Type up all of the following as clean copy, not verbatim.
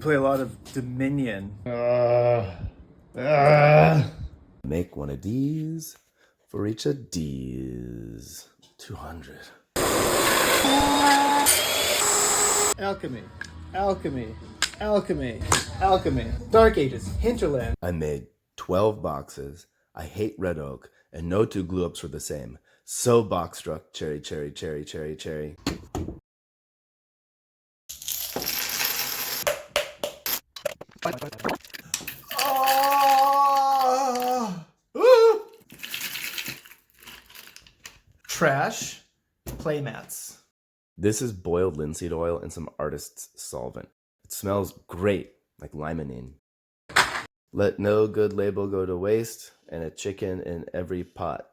play a lot of Dominion. Make one of these for each of these. 200. Alchemy, alchemy, alchemy, alchemy. Dark Ages, Hinterland. I made 12 boxes. I hate red oak, and no two glue ups were the same. So box struck. Cherry, cherry, cherry, cherry, cherry. Trash, playmats. This is boiled linseed oil and some artist's solvent. It smells great, like limonene. Let no good label go to waste, and a chicken in every pot.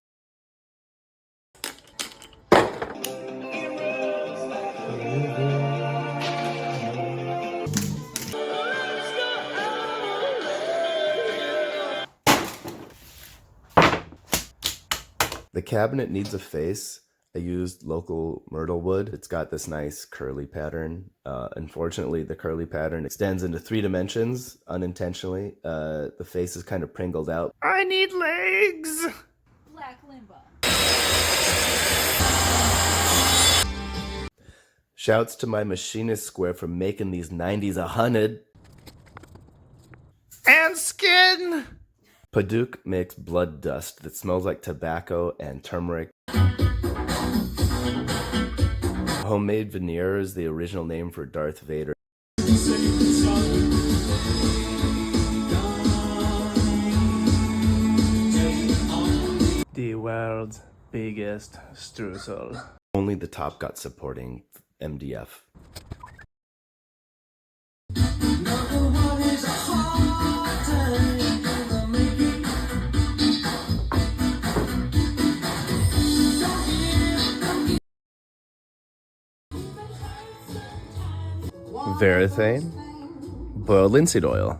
The cabinet needs a face. I used local myrtle wood. It's got this nice curly pattern. Unfortunately, the curly pattern extends into 3 dimensions unintentionally. The face is kind of pringled out. I need legs! Black Limbo. Shouts to my machinist square for making these 90s 100. And skin! PADOUK makes blood dust that smells like tobacco and turmeric. Homemade veneer is the original name for Darth Vader. The world's biggest streusel. Only the top got supporting MDF. Varathane, boiled linseed oil.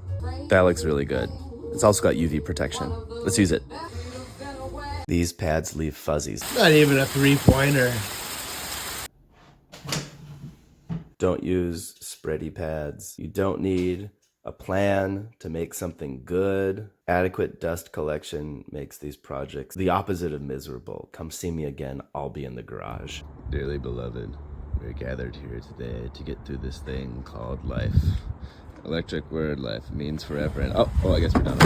That looks really good. It's also got UV protection. Let's use it. These pads leave fuzzies. Not even a 3-pointer. Don't use spready pads. You don't need a plan to make something good. Adequate dust collection makes these projects the opposite of miserable. Come see me again. I'll be in the garage. Dearly beloved, we're gathered here today to get through this thing called life. Electric word, life means forever and... Oh, I guess we're done.